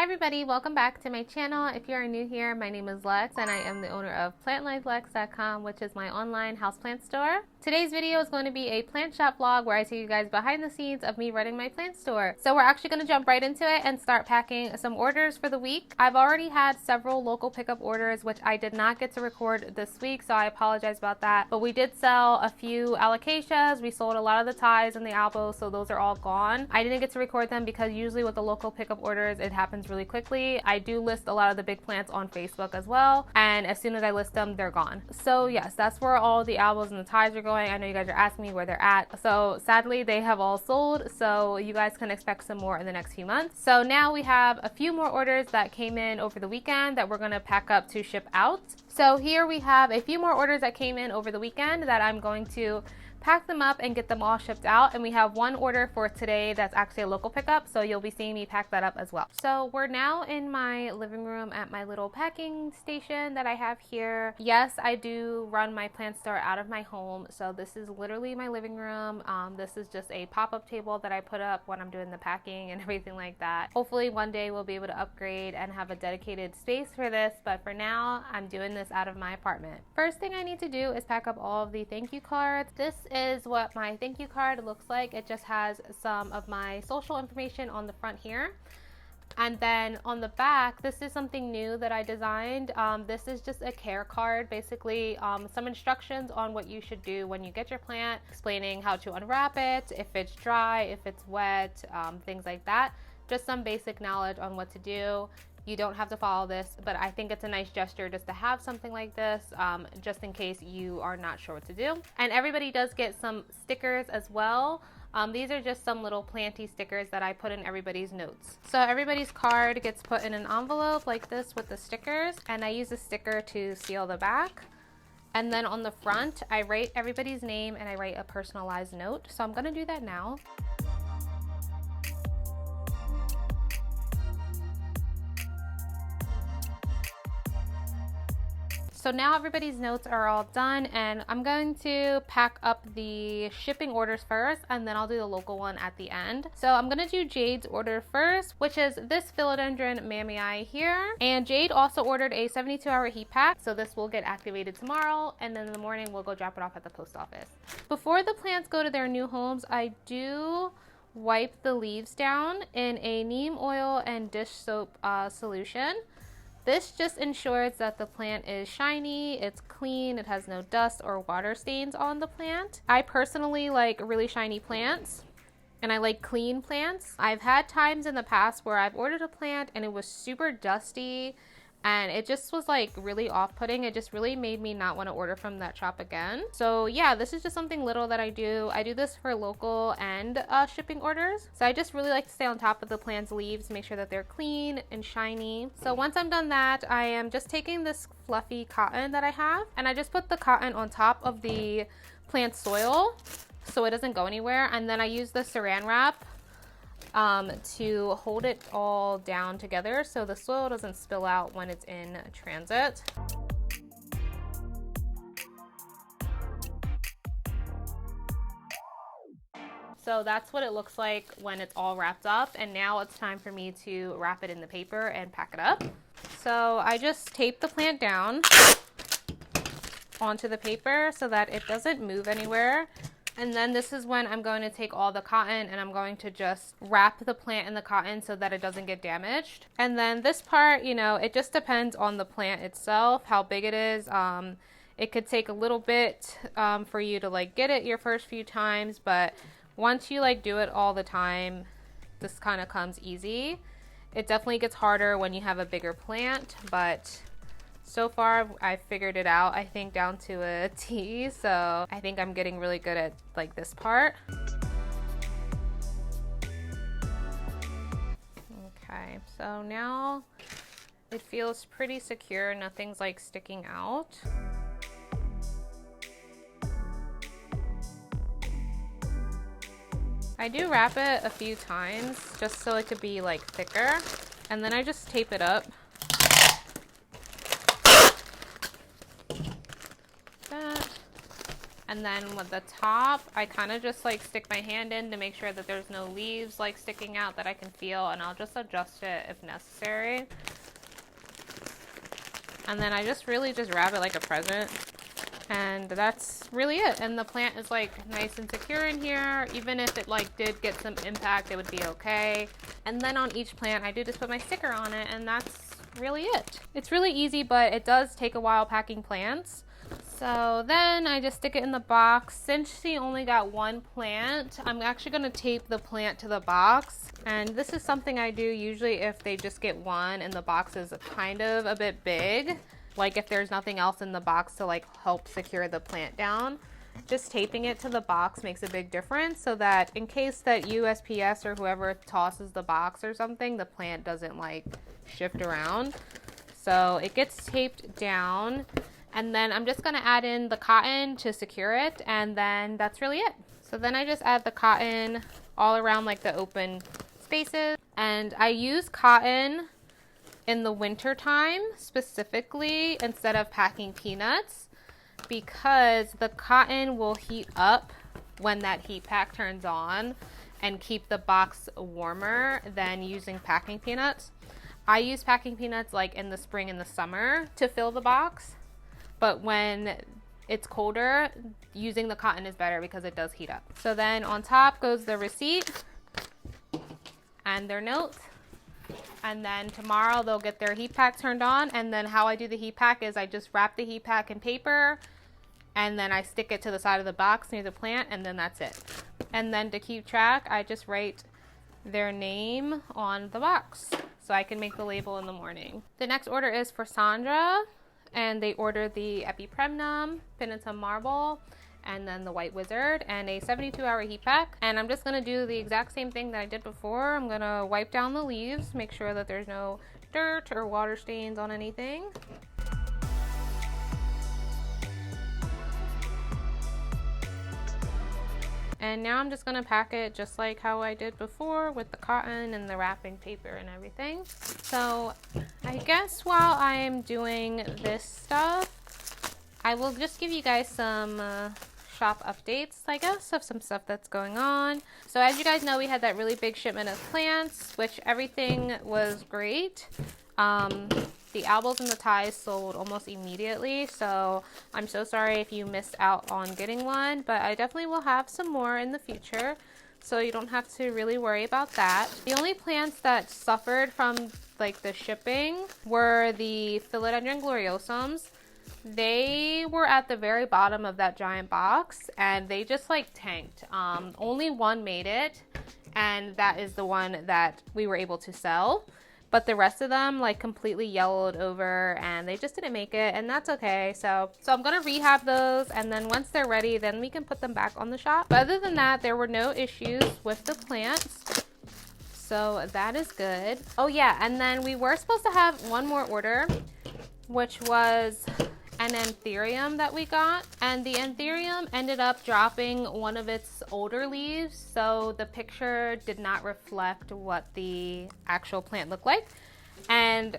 everybody, welcome back to my channel. If you are new here, my name is Lex and I am the owner of PlantLifeLex.com, which is my online houseplant store. Today's video is going to be a plant shop vlog where I take you guys behind the scenes of me running my plant store. So we're actually going to jump right into it and start packing some orders for the week. I've already had several local pickup orders, which I did not get to record this week, so I apologize about that. But we did sell a few alocasias. We sold a lot of the ties and the albos, so those are all gone. I didn't get to record them because usually with the local pickup orders, it happens really quickly. I do list a lot of the big plants on Facebook as well, and as soon as I list them, they're gone. So yes, that's where all the albos and the ties are going. I know you guys are asking me where they're at. So sadly, they have all sold, so you guys can expect some more in the next few months. So now we have a few more orders that came in over the weekend that we're gonna pack up to ship out. So here we have a few more orders that came in over the weekend that I'm going to pack them up and get them all shipped out, and we have one order for today that's actually a local pickup, so you'll be seeing me pack that up as well. So we're now in my living room at my little packing station that I have here. Yes, I do run my plant store out of my home, so this is literally my living room. This is just a pop-up table that I put up when I'm doing the packing and everything like that. Hopefully one day we'll be able to upgrade and have a dedicated space for this, but for now I'm doing this out of my apartment. First thing I need to do is pack up all of the thank you cards. This is what my thank you card looks like. It just has some of my social information on the front here, and then on the back, this is something new that I designed. This is just a care card, basically some instructions on what you should do when you get your plant, explaining how to unwrap it, if it's dry, if it's wet, things like that. Just some basic knowledge on what to do. You don't have to follow this, but I think it's a nice gesture just to have something like this, just in case you are not sure what to do. And everybody does get some stickers as well. These are just some little planty stickers that I put in everybody's notes. So everybody's card gets put in an envelope like this with the stickers, and I use a sticker to seal the back. And then on the front, I write everybody's name and I write a personalized note. So I'm gonna do that now. So now everybody's notes are all done, and I'm going to pack up the shipping orders first, and then I'll do the local one at the end. So I'm gonna do Jade's order first, which is this philodendron mamii here. And Jade also ordered a 72-hour heat pack, so this will get activated tomorrow, and then in the morning we'll go drop it off at the post office. Before the plants go to their new homes, I do wipe the leaves down in a neem oil and dish soap solution. This just ensures that the plant is shiny, it's clean, it has no dust or water stains on the plant. I personally like really shiny plants, and I like clean plants. I've had times in the past where I've ordered a plant and it was super dusty, and it just was like really off-putting. It just really made me not want to order from that shop again. So yeah, this is just something little that I do. I do this for local and shipping orders. So I just really like to stay on top of the plant's leaves, make sure that they're clean and shiny. So once I'm done that, I am just taking this fluffy cotton that I have, and I just put the cotton on top of the plant soil so it doesn't go anywhere. And then I use the saran wrap to hold it all down together so the soil doesn't spill out when it's in transit. So that's what it looks like when it's all wrapped up, and now it's time for me to wrap it in the paper and pack it up. So I just tape the plant down onto the paper so that it doesn't move anywhere. And then this is when I'm going to take all the cotton and I'm going to just wrap the plant in the cotton so that it doesn't get damaged. And then this part, you know, it just depends on the plant itself, how big it is. It could take a little bit for you to like get it your first few times, but once you like do it all the time, this kind of comes easy. It definitely gets harder when you have a bigger plant, but so far I've figured it out, I think, down to a T. So I think I'm getting really good at like this part. Okay, so now it feels pretty secure. Nothing's like sticking out. I do wrap it a few times just so it could be like thicker, and then I just tape it up. And then with the top, I kind of just like stick my hand in to make sure that there's no leaves like sticking out that I can feel, and I'll just adjust it if necessary. And then I just really just wrap it like a present. And that's really it. And the plant is like nice and secure in here. Even if it like did get some impact, it would be okay. And then on each plant, I do just put my sticker on it, and that's really it. It's really easy, but it does take a while packing plants. So then I just stick it in the box. Since she only got one plant, I'm actually going to tape the plant to the box. And this is something I do usually if they just get one and the box is kind of a bit big. Like if there's nothing else in the box to like help secure the plant down. Just taping it to the box makes a big difference, so that in case that USPS or whoever tosses the box or something, the plant doesn't like shift around. So it gets taped down. And then I'm just going to add in the cotton to secure it, and then that's really it. So then I just add the cotton all around like the open spaces. And I use cotton in the winter time specifically instead of packing peanuts, because the cotton will heat up when that heat pack turns on and keep the box warmer than using packing peanuts. I use packing peanuts like in the spring and the summer to fill the box. But when it's colder, using the cotton is better because it does heat up. So then on top goes the receipt and their note. And then tomorrow they'll get their heat pack turned on. And then how I do the heat pack is I just wrap the heat pack in paper, and then I stick it to the side of the box near the plant, and then that's it. And then to keep track, I just write their name on the box so I can make the label in the morning. The next order is for Sandra. And they ordered the Epipremnum, Penitum Marble, and then the White Wizard, and a 72-hour heat pack. And I'm just going to do the exact same thing that I did before. I'm going to wipe down the leaves, make sure that there's no dirt or water stains on anything. And now I'm just going to pack it just like how I did before with the cotton and the wrapping paper and everything. So I guess while I'm doing this stuff, I will just give you guys some shop updates, I guess, of some stuff that's going on. So as you guys know, we had that really big shipment of plants, which everything was great. The albals and the ties sold almost immediately, so I'm so sorry if you missed out on getting one, but I definitely will have some more in the future, so you don't have to really worry about that. The only plants that suffered from like the shipping were the Philodendron gloriosums. They were at the very bottom of that giant box, and they just like tanked. Only one made it, and that is the one that we were able to sell. But the rest of them like completely yellowed over, and they just didn't make it, and that's okay. So I'm gonna rehab those, and then once they're ready, then we can put them back on the shop. But other than that, there were no issues with the plants, so that is good. Oh yeah, and then we were supposed to have one more order, which was an anthurium that we got, and the anthurium ended up dropping one of its older leaves, so the picture did not reflect what the actual plant looked like. And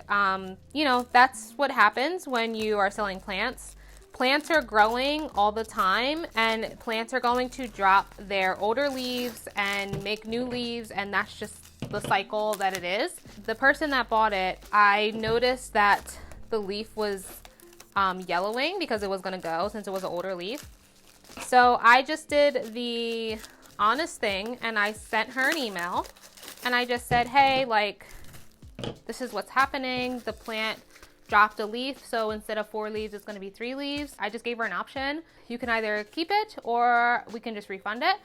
you know, that's what happens when you are selling plants. Plants are growing all the time, and plants are going to drop their older leaves and make new leaves, and that's just the cycle that it is. The person that bought it, I noticed that the leaf was yellowing because it was going to go since it was an older leaf. So I just did the honest thing, and I sent her an email, and I just said, hey, like, this is what's happening. The plant dropped a leaf, so instead of 4 leaves, it's going to be 3 leaves. I just gave her an option. You can either keep it or we can just refund it.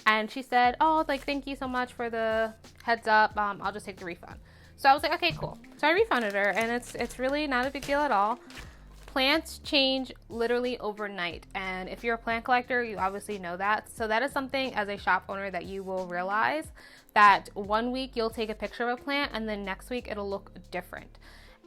And she said, oh, like, thank you so much for the heads up. I'll just take the refund. So I was like, okay, cool. So I refunded her, and it's really not a big deal at all. Plants change literally overnight, and if you're a plant collector, you obviously know that. So that is something as a shop owner that you will realize, that one week you'll take a picture of a plant and then next week it'll look different,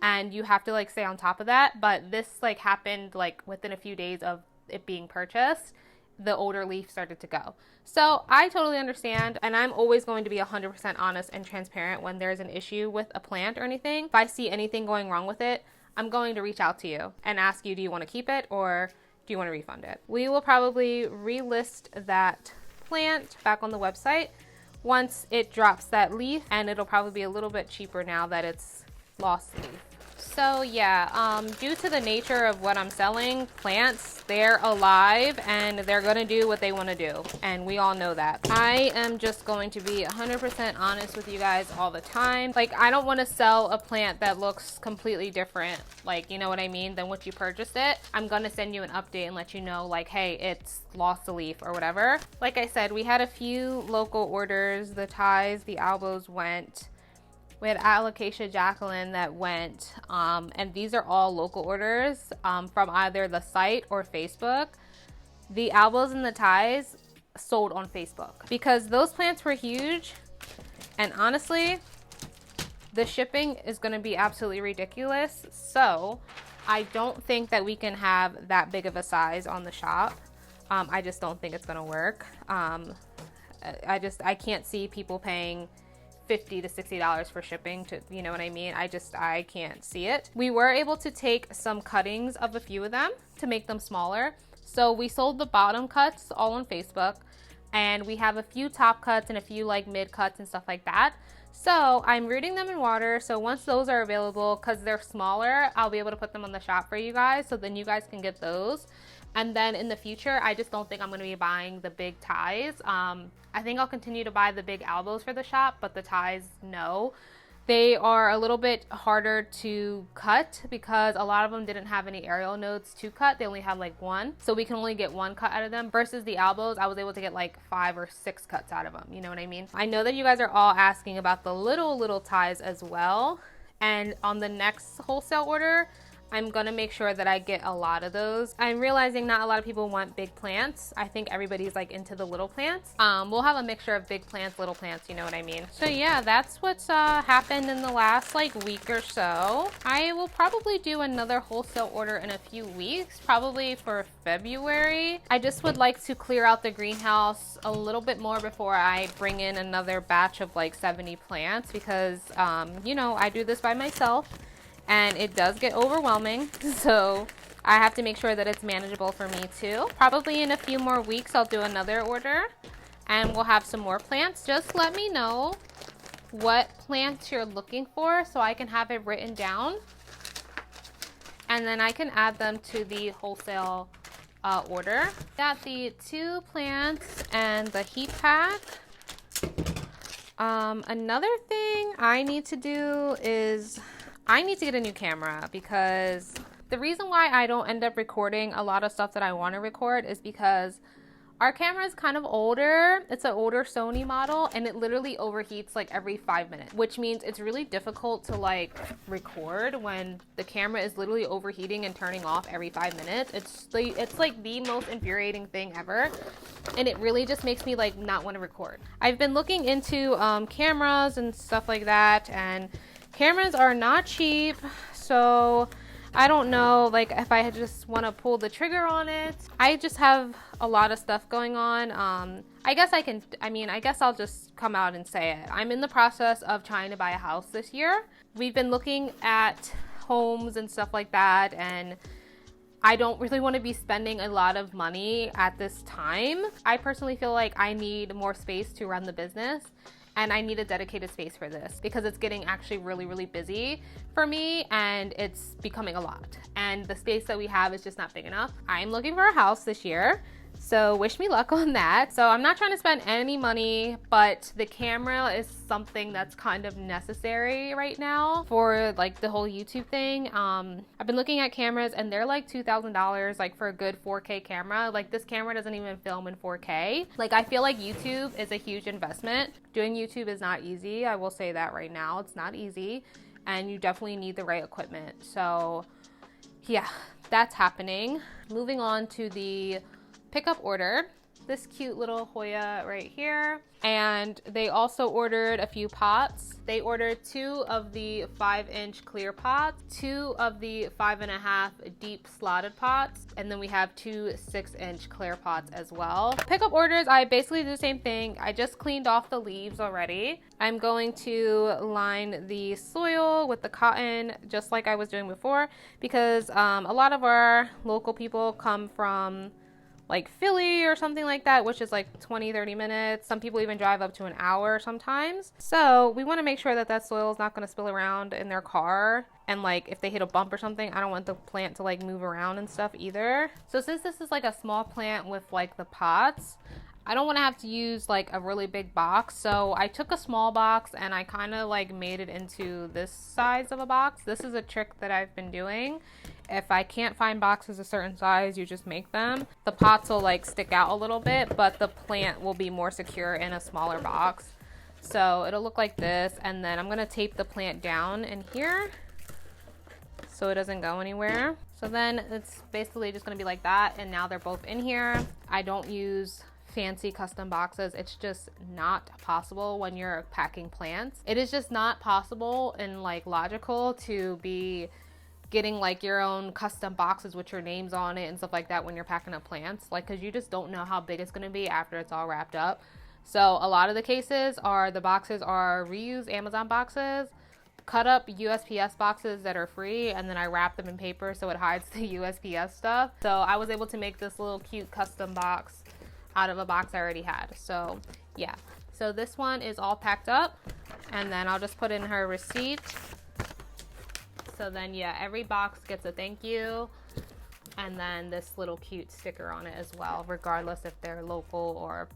and you have to like stay on top of that. But this like happened like within a few days of it being purchased, the older leaf started to go. So I totally understand, and I'm always going to be 100% honest and transparent when there's an issue with a plant or anything. If I see anything going wrong with it, I'm going to reach out to you and ask you, do you want to keep it or do you want to refund it? We will probably relist that plant back on the website once it drops that leaf, and it'll probably be a little bit cheaper now that it's lost leaf. So yeah, due to the nature of what I'm selling, plants, they're alive and they're gonna do what they wanna do. And we all know that. I am just going to be 100% honest with you guys all the time. Like, I don't wanna sell a plant that looks completely different, like, you know what I mean, than what you purchased it. I'm gonna send you an update and let you know, like, hey, it's lost a leaf or whatever. Like I said, we had a few local orders. The ties, the elbows went. We had Alocasia Jacqueline that went, and these are all local orders from either the site or Facebook. The elbows and the ties sold on Facebook because those plants were huge, and honestly, the shipping is going to be absolutely ridiculous. So I don't think that we can have that big of a size on the shop. I just don't think it's going to work. I can't see people paying $50 to $60 for shipping, to, you know what I mean? I can't see it. We were able to take some cuttings of a few of them to make them smaller. So we sold the bottom cuts all on Facebook, and we have a few top cuts and a few like mid cuts and stuff like that. So I'm rooting them in water. So once those are available, because they're smaller, I'll be able to put them on the shop for you guys. So then you guys can get those. And then in the future, I just don't think I'm going to be buying the big ties. I think I'll continue to buy the big elbows for the shop, but the ties, no. They are a little bit harder to cut because a lot of them didn't have any aerial nodes to cut. They only had like one. So we can only get one cut out of them versus the elbows. I was able to get like 5 or 6 cuts out of them. You know what I mean? I know that you guys are all asking about the little ties as well. And on the next wholesale order, I'm gonna make sure that I get a lot of those. I'm realizing not a lot of people want big plants. I think everybody's like into the little plants. We'll have a mixture of big plants, little plants, you know what I mean? So yeah, that's what's happened in the last like week or so. I will probably do another wholesale order in a few weeks, probably for February. I just would like to clear out the greenhouse a little bit more before I bring in another batch of like 70 plants because, you know, I do this by myself. And it does get overwhelming, so I have to make sure that it's manageable for me too. Probably in a few more weeks, I'll do another order and we'll have some more plants. Just let me know what plants you're looking for so I can have it written down. And then I can add them to the wholesale order. Got the 2 plants and the heat pack. Another thing I need to do is I need to get a new camera because the reason why I don't end up recording a lot of stuff that I want to record is because our camera is kind of older. It's an older Sony model and it literally overheats like every 5 minutes, which means it's really difficult to like record when the camera is literally overheating and turning off every 5 minutes. It's like the most infuriating thing ever. And it really just makes me like not want to record. I've been looking into cameras and stuff like that, and cameras are not cheap, so I don't know like if I just want to pull the trigger on it. I just have a lot of stuff going on. I guess I'll just come out and say it. I'm in the process of trying to buy a house this year. We've been looking at homes and stuff like that, and I don't really want to be spending a lot of money at this time. I personally feel like I need more space to run the business. And I need a dedicated space for this because it's getting actually really, really busy for me and it's becoming a lot. And the space that we have is just not big enough. I'm looking for a house this year, so wish me luck on that. So I'm not trying to spend any money, but the camera is something that's kind of necessary right now for like the whole YouTube thing. I've been looking at cameras and they're like $2,000 like for a good 4K camera. Like this camera doesn't even film in 4K. Like I feel like YouTube is a huge investment. Doing YouTube is not easy. I will say that right now. It's not easy and you definitely need the right equipment. So yeah, that's happening. Moving on to the pickup order. this cute little Hoya right here. And they also ordered a few pots. They ordered 2 of the 5-inch clear pots, 2 of the 5.5 deep slotted pots, and then we have 2 6-inch clear pots as well. Pickup orders, I basically do the same thing. I just cleaned off the leaves already. I'm going to line the soil with the cotton just like I was doing before, because a lot of our local people come from like Philly or something like that, which is like 20-30 minutes. Some people even drive up to an hour sometimes. So we want to make sure that that soil is not going to spill around in their car, and like if they hit a bump or something, I don't want the plant to like move around and stuff either. So since this is like a small plant with like the pots, I don't want to have to use like a really big box. So I took a small box and I kind of like made it into this size of a box. This is a trick that I've been doing. If I can't find boxes a certain size, you just make them. The pots will like stick out a little bit, but the plant will be more secure in a smaller box. So it'll look like this, and then I'm going to tape the plant down in here so it doesn't go anywhere. So then it's basically just going to be like that, and now they're both in here. I don't use fancy custom boxes. It's just not possible when you're packing plants. It is just not possible and like logical to be getting like your own custom boxes with your names on it and stuff like that when you're packing up plants, like, because you just don't know how big it's going to be after it's all wrapped up. So a lot of the cases are the boxes are reused Amazon boxes, cut up USPS boxes that are free, and then I wrap them in paper so it hides the USPS stuff. So I was able to make this little cute custom box out of a box I already had. So yeah, so this one is all packed up, and then I'll just put in her receipt. So then, yeah, every box gets a thank you, and then this little cute sticker on it as well, regardless if they're local or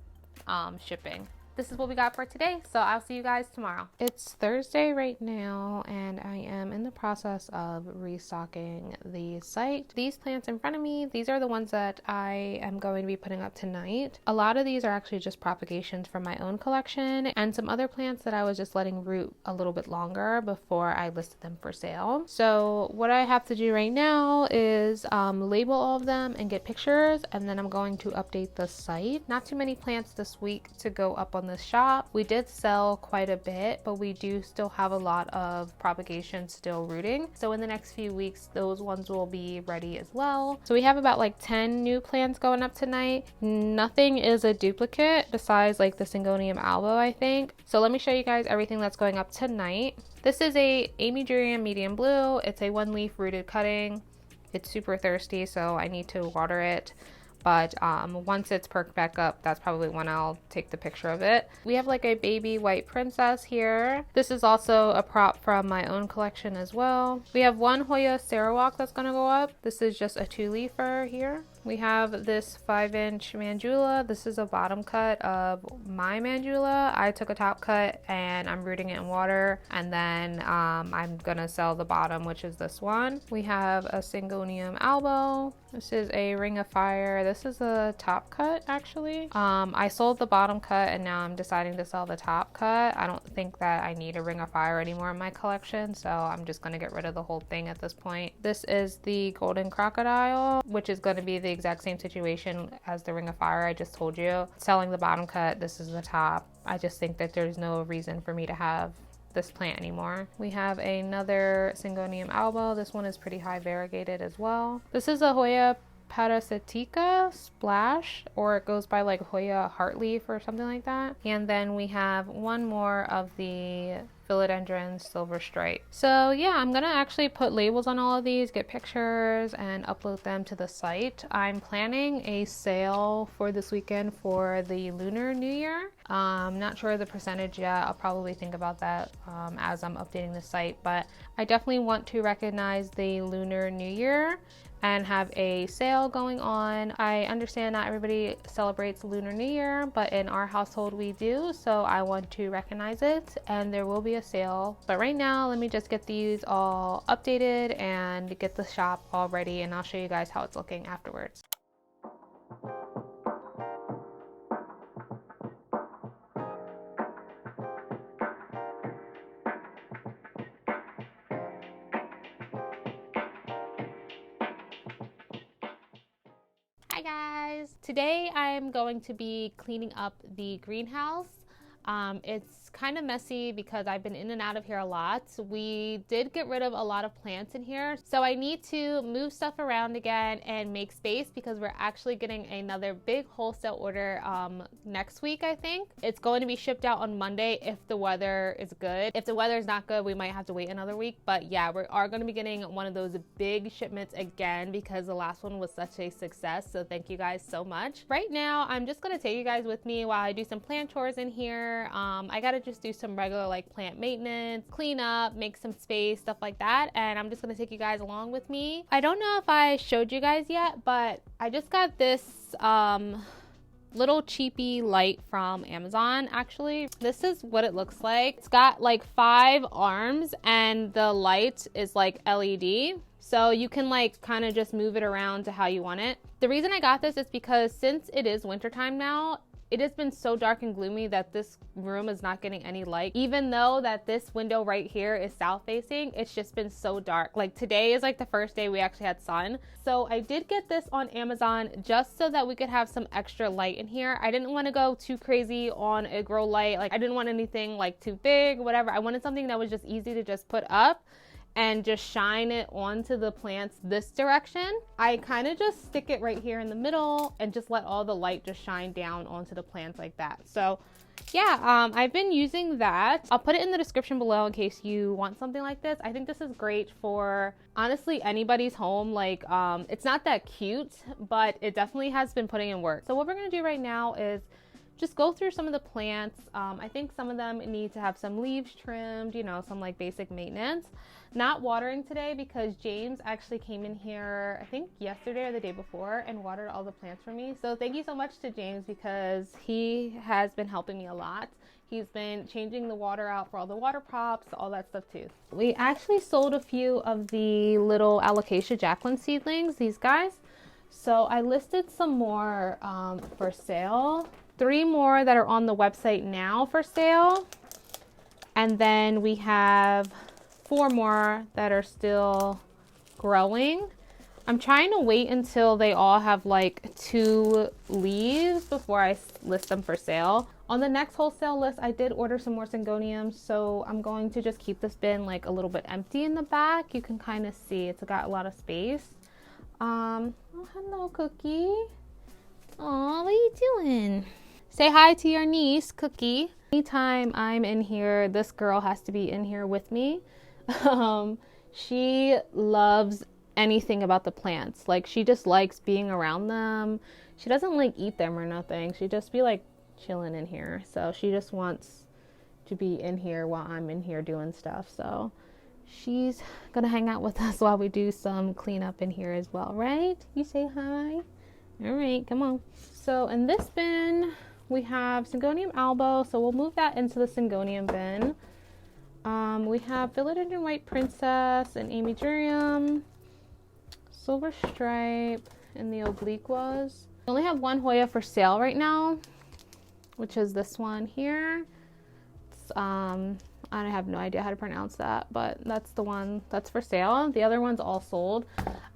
shipping. This is what we got for today, so I'll see you guys tomorrow. It's Thursday right now, and I am in the process of restocking the site. These plants in front of me, these are the ones that I am going to be putting up tonight. A lot of these are actually just propagations from my own collection, and some other plants that I was just letting root a little bit longer before I listed them for sale. So what I have to do right now is label all of them and get pictures, and then I'm going to update the site. Not too many plants this week to go up on this shop. We did sell quite a bit, but we do still have a lot of propagation still rooting. So in the next few weeks, those ones will be ready as well. So we have about like 10 new plants going up tonight. Nothing is a duplicate besides like the Syngonium albo, I think. So let me show you guys everything that's going up tonight. This is a Amy Durian medium blue. It's a 1-leaf rooted cutting. It's super thirsty, so I need to water it. But once it's perked back up, that's probably when I'll take the picture of it. We have like a baby white princess here. This is also a prop from my own collection as well. We have one Hoya Sarawak that's gonna go up. This is just a 2-leafer here. We have this 5-inch Mandula. This is a bottom cut of my Mandula. I took a top cut and I'm rooting it in water, and then I'm gonna sell the bottom, which is this one. We have a Syngonium albo. This is a Ring of Fire. This is a top cut actually. I sold the bottom cut and now I'm deciding to sell the top cut. I don't think that I need a Ring of Fire anymore in my collection, so I'm just gonna get rid of the whole thing at this point. This is the Golden Crocodile, which is gonna be the exact same situation as the Ring of Fire I just told you. Selling the bottom cut, this is the top. I just think that there's no reason for me to have this plant anymore. We have another Syngonium albo. This one is pretty high variegated as well. This is a Hoya Parasitica Splash, or it goes by like Hoya Heartleaf or something like that. And then we have one more of the Philodendron Silver Stripe. So yeah, I'm gonna actually put labels on all of these, get pictures, and upload them to the site. I'm planning a sale for this weekend for the Lunar New Year. Not sure the percentage yet. I'll probably think about that as I'm updating the site, but I definitely want to recognize the Lunar New Year and have a sale going on. I understand not everybody celebrates Lunar New Year, but in our household we do, so I want to recognize it, and there will be a sale. But right now, let me just get these all updated and get the shop all ready, and I'll show you guys how it's looking afterwards. Hi guys. Today I'm going to be cleaning up the greenhouse. It's kind of messy because I've been in and out of here a lot. We did get rid of a lot of plants in here, so I need to move stuff around again and make space because we're actually getting another big wholesale order next week. I think it's going to be shipped out on Monday if the weather is good. If the weather is not good, we might have to wait another week, but yeah, we are going to be getting one of those big shipments again because the last one was such a success. So thank you guys so much. Right now I'm just going to take you guys with me while I do some plant chores in here. I gotta just do some regular like plant maintenance, clean up, make some space, stuff like that, and I'm just gonna take you guys along with me. I don't know if I showed you guys yet, but I just got this little cheapy light from Amazon. Actually, this is what it looks like. It's got like 5 arms and the light is like LED, so you can like kind of just move it around to how you want it. The reason I got this is because since it is wintertime now, it has been so dark and gloomy that this room is not getting any light. Even though that this window right here is south facing, it's just been so dark. Like today is like the first day we actually had sun. So I did get this on Amazon just so that we could have some extra light in here. I didn't want to go too crazy on a grow light. Like I didn't want anything like too big, whatever. I wanted something that was just easy to just put up and just shine it onto the plants this direction. I kind of just stick it right here in the middle and just let all the light just shine down onto the plants like that. So yeah, I've been using that. I'll put it in the description below in case you want something like this. I think this is great for honestly anybody's home. Like it's not that cute, but it definitely has been putting in work. So what we're gonna do right now is just go through some of the plants. I think some of them need to have some leaves trimmed, you know, some like basic maintenance. Not watering today because James actually came in here, I think yesterday or the day before, and watered all the plants for me. So thank you so much to James because he has been helping me a lot. He's been changing the water out for all the water props, all that stuff too. We actually sold a few of the little alocasia Jacqueline seedlings, these guys. So I listed some more for sale. 3 more that are on the website now for sale. And then we have 4 more that are still growing. I'm trying to wait until they all have like 2 leaves before I list them for sale. On the next wholesale list, I did order some more syngoniums, so I'm going to just keep this bin like a little bit empty in the back. You can kind of see it's got a lot of space. Oh, hello, Cookie. Aw, what are you doing? Say hi to your niece, Cookie. Anytime I'm in here, this girl has to be in here with me. She loves anything about the plants. Like she just likes being around them. She doesn't like eat them or nothing. She just be like chilling in here. So she just wants to be in here while I'm in here doing stuff. So she's gonna hang out with us while we do some cleanup in here as well, right? You say hi. All right, come on. So in this bin we have Syngonium albo, so we'll move that into the Syngonium bin. We have Philodendron White Princess and Amy Durium, Silver Stripe, and the Obliquas. We only have 1 Hoya for sale right now, which is this one here. It's, I have no idea how to pronounce that, but that's the one that's for sale. The other one's all sold.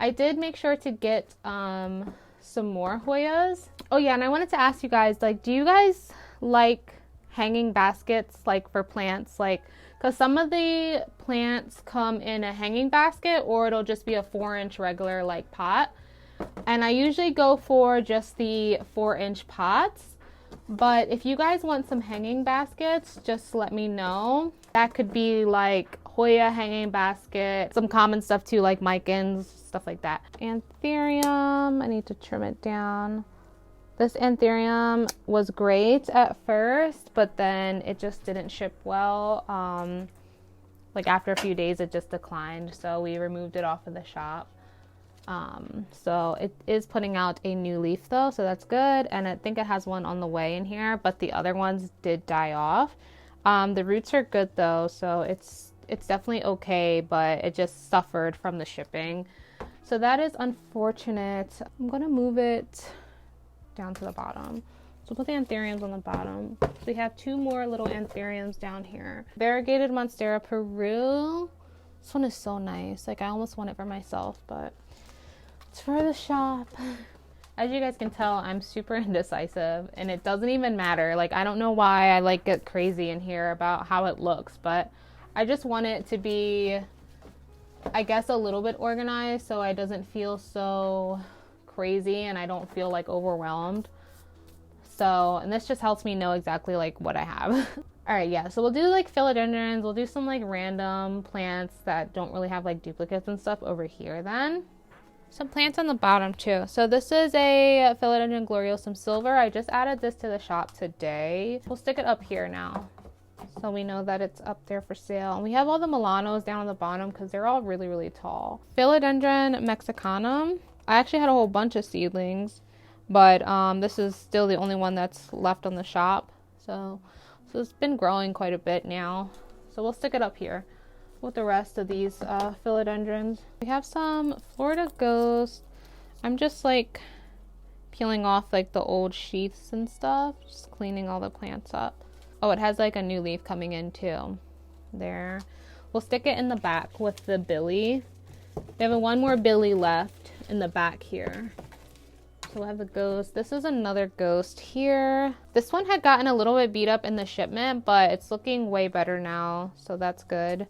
I did make sure to get some more Hoyas. Oh yeah, and I wanted to ask you guys, like, do you guys like hanging baskets like for plants? Like, because some of the plants come in a hanging basket or it'll just be a 4-inch regular like pot. And I usually go for just the 4-inch pots. But if you guys want some hanging baskets, just let me know. That could be like Hoya hanging basket, some common stuff too, like Micans, stuff like that. Anthurium, I need to trim it down. This Anthurium was great at first, but then it just didn't ship well. Like after a few days, it just declined. So we removed it off of the shop. So it is putting out a new leaf though, so that's good. And I think it has one on the way in here, but the other ones did die off. The roots are good though, so it's definitely okay, but it just suffered from the shipping. So that is unfortunate. I'm gonna move it down to the bottom. So put the anthuriums on the bottom. So we have 2 more little anthuriums down here. Variegated Monstera Peru. This one is so nice. Like I almost want it for myself, but it's for the shop. As you guys can tell, I'm super indecisive, and it doesn't even matter. Like, I don't know why I like get crazy in here about how it looks, but I just want it to be, I guess, a little bit organized so it doesn't feel so crazy and I don't feel like overwhelmed. So, and this just helps me know exactly like what I have. All right, yeah, so we'll do like philodendrons. We'll do some like random plants that don't really have like duplicates and stuff over here then. Some plants on the bottom too. So this is a philodendron gloriosum silver. I just added this to the shop today. We'll stick it up here now, so we know that it's up there for sale. And we have all the Milanos down on the bottom because they're all really, really tall. Philodendron mexicanum. I actually had a whole bunch of seedlings, but this is still the only one that's left on the shop. So it's been growing quite a bit now. So we'll stick it up here with the rest of these philodendrons. We have some Florida Ghost. I'm just like peeling off like the old sheaths and stuff, just cleaning all the plants up. Oh, it has like a new leaf coming in too. There. We'll stick it in the back with the Billy. We have one more Billy left in the back here. So we'll have the Ghost. This is another Ghost here. This one had gotten a little bit beat up in the shipment, but it's looking way better now, so that's good.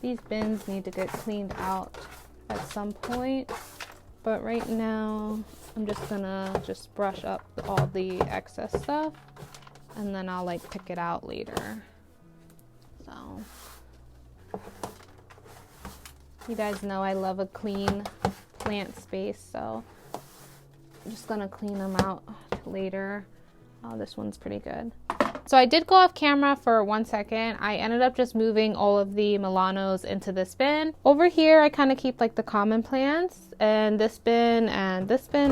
These bins need to get cleaned out at some point, but right now I'm just gonna brush up all the excess stuff, and then I'll like pick it out later. So you guys know I love a clean plant space, so I'm just gonna clean them out later. Oh, this one's pretty good. So I did go off camera for 1 second. I ended up just moving all of the Milanos into this bin. Over here, I kind of keep like the common plants, and this bin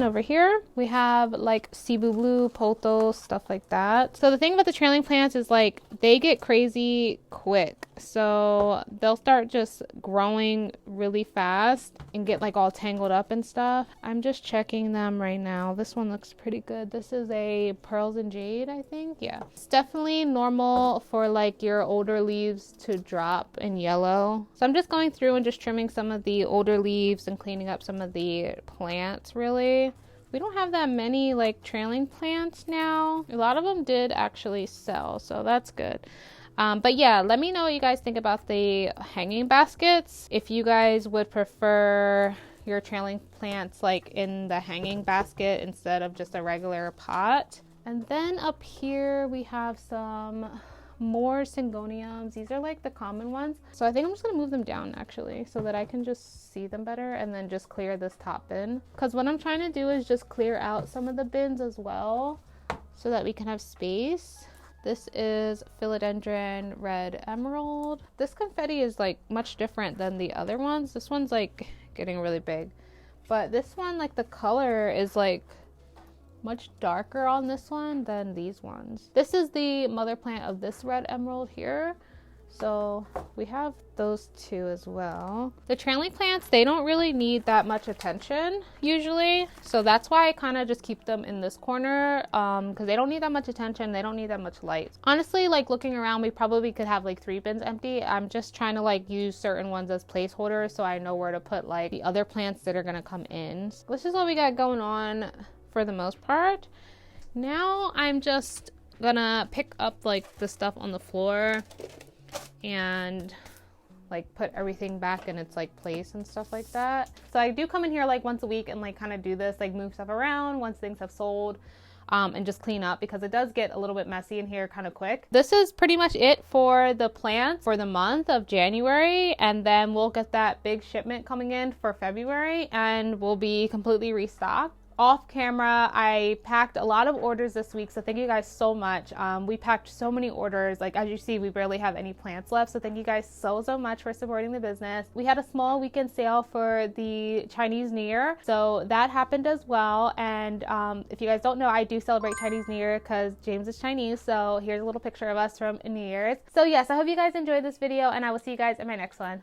over here. We have like Cebu Blue, Pothos, stuff like that. So the thing about the trailing plants is like they get crazy quick. So they'll start just growing really fast and get like all tangled up and stuff. I'm just checking them right now. This one looks pretty good. This is a Pearls and Jade, I think. Yeah. It's definitely normal for like your older leaves to drop in yellow. So I'm just going through and just trimming some of the older leaves and cleaning up some of the plants really. We don't have that many like trailing plants now. A lot of them did actually sell, so that's good. But yeah, let me know what you guys think about the hanging baskets. If you guys would prefer your trailing plants like in the hanging basket instead of just a regular pot. And then up here we have some more syngoniums. These are like the common ones. So I think I'm just gonna move them down actually so that I can just see them better, and then just clear this top bin. Because what I'm trying to do is just clear out some of the bins as well so that we can have space. This is Philodendron Red Emerald. This confetti is like much different than the other ones. This one's like getting really big. But this one, like the color is like much darker on this one than these ones. This is the mother plant of this red emerald here. So we have those two as well. The trailing plants, they don't really need that much attention usually. So that's why I kind of just keep them in this corner because they don't need that much attention. They don't need that much light. Honestly, like looking around, we probably could have like 3 bins empty. I'm just trying to like use certain ones as placeholders so I know where to put like the other plants that are gonna come in. So this is what we got going on for the most part. Now I'm just gonna pick up like the stuff on the floor and like put everything back in its like place and stuff like that. So I do come in here like once a week and like kind of do this, like move stuff around once things have sold and just clean up because it does get a little bit messy in here kind of quick. This is pretty much it for the plants for the month of January, and then we'll get that big shipment coming in for February and we'll be completely restocked. Off camera, I packed a lot of orders this week, so thank you guys so much. We packed so many orders. Like as you see, we barely have any plants left, so thank you guys so much for supporting the business. We had a small weekend sale for the Chinese New Year, so that happened as well. And if you guys don't know, I do celebrate Chinese New Year because James is Chinese, so here's a little picture of us from New Year's. So yes, I hope you guys enjoyed this video, and I will see you guys in my next one.